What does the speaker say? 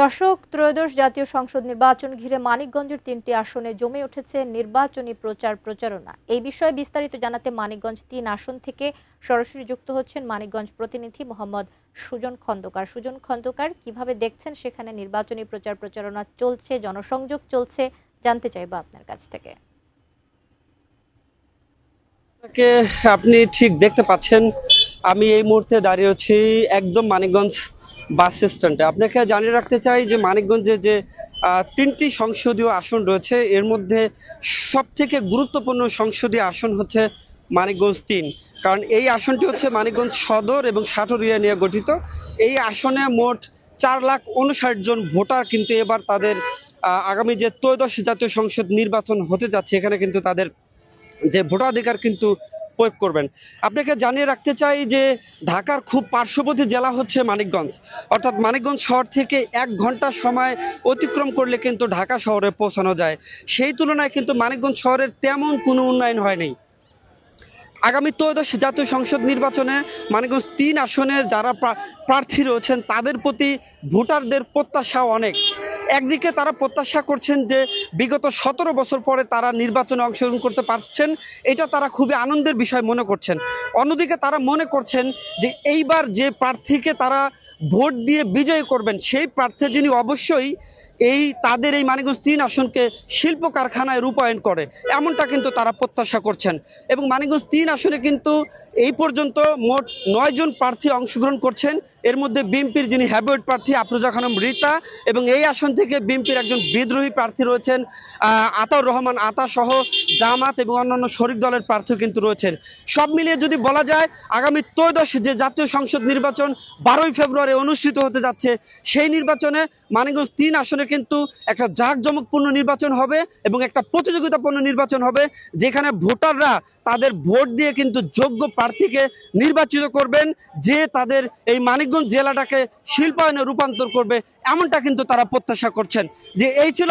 দর্শক, ত্রয়োদশ জাতীয় সংসদ নির্বাচন ঘিরে মানিকগঞ্জের ৩টি আসনে জমে উঠেছে নির্বাচনী প্রচারণা। এই বিষয়ে বিস্তারিত জানাতে মানিকগঞ্জ ৩ আসন থেকে সরাসরি যুক্ত হচ্ছেন মানিকগঞ্জ প্রতিনিধি মোহাম্মদ সুজন খন্দকার। সুজন খন্দকার, কিভাবে দেখছেন সেখানে নির্বাচনী প্রচারণা চলছে, জনসংযোগ চলছে, জানতে চাইবো আপনার কাছ থেকে। আপনি ঠিক দেখতে পাচ্ছেন, আমি এই মুহূর্তে দাঁড়িয়ে আছি একদম মানিকগঞ্জ বাস স্ট্যান্ডে। আপনাকে জানিয়ে রাখতে চাই যে মানিকগঞ্জে যে ৩টি সংসদীয় আসন রয়েছে, এর মধ্যে সব থেকে গুরুত্বপূর্ণ সংসদীয় আসন হচ্ছে মানিকগঞ্জ ৩। কারণ এই আসনটি হচ্ছে মানিকগঞ্জ সদর এবং সাটুরিয়া নিয়ে গঠিত। এই আসনে মোট 4,59,000 জন ভোটার কিন্তু এবার তাদের আগামী যে ত্রয়োদশ জাতীয় সংসদ নির্বাচন হতে যাচ্ছে, এখানে কিন্তু তাদের যে ভোটাধিকার কিন্তু প্রয়োগ করবেন। আপনাকে জানিয়ে রাখতে চাই যে ঢাকার খুব পার্শ্ববর্তী জেলা হচ্ছে মানিকগঞ্জ, অর্থাৎ মানিকগঞ্জ শহর থেকে 1 ঘন্টা সময় অতিক্রম করলে কিন্তু ঢাকা শহরে পৌঁছানো যায়। সেই তুলনায় কিন্তু মানিকগঞ্জ শহরের তেমন কোনো উন্নয়ন হয়নি। আগামী ত্রয়োদশ জাতীয় সংসদ নির্বাচনে মানিকগঞ্জ ৩ আসনের যারা প্রার্থী রয়েছেন তাদের প্রতি ভোটারদের প্রত্যাশা অনেক। একদিকে তারা প্রত্যাশা করছেন যে বিগত 17 বছর পরে তারা নির্বাচনে অংশগ্রহণ করতে পারছেন, এটা তারা খুবই আনন্দের বিষয় মনে করছেন। অন্যদিকে তারা মনে করছেন যে এইবার যে প্রার্থীকে তারা ভোট দিয়ে বিজয়ী করবেন, সেই প্রার্থী যিনি অবশ্যই তাদের এই মানিকগঞ্জ ৩ আসনকে শিল্প কারখানায় রূপায়ণ করে, এমনটা কিন্তু তারা প্রত্যাশা করছেন। এবং মানিকগঞ্জ ৩ আসনে কিন্তু এই পর্যন্ত মোট ৯ জন প্রার্থী অংশগ্রহণ করছেন। এর মধ্যে বিএনপির যিনি হেভিওয়েট প্রার্থী আফরোজা খানম রীতা, এবং এই আসন থেকে বিএনপির একজন বিদ্রোহী প্রার্থী রয়েছেন আতাউর রহমান আতা সহ জামাত এবং অন্যান্য শরিক দলের প্রার্থী কিন্তু রয়েছেন। সব মিলিয়ে যদি বলা যায়, আগামী ত্রয়োদশ যে জাতীয় সংসদ নির্বাচন 12ই ফেব্রুয়ারি অনুষ্ঠিত হতে যাচ্ছে, সেই নির্বাচনে মানিকগঞ্জ ৩ আসনে কিন্তু একটা জাঁকজমকপূর্ণ নির্বাচন হবে এবং একটা প্রতিযোগিতাপূর্ণ নির্বাচন হবে, যেখানে ভোটাররা তাদের ভোট দিয়ে কিন্তু যোগ্য প্রার্থীকে নির্বাচিত করবেন, যে তাদের এই মানিকগঞ্জ জেলাটাকে শিল্পায়নে রূপান্তর করবে, এমনটা কিন্তু তারা প্রত্যাশা করছেন। যে এই ছিল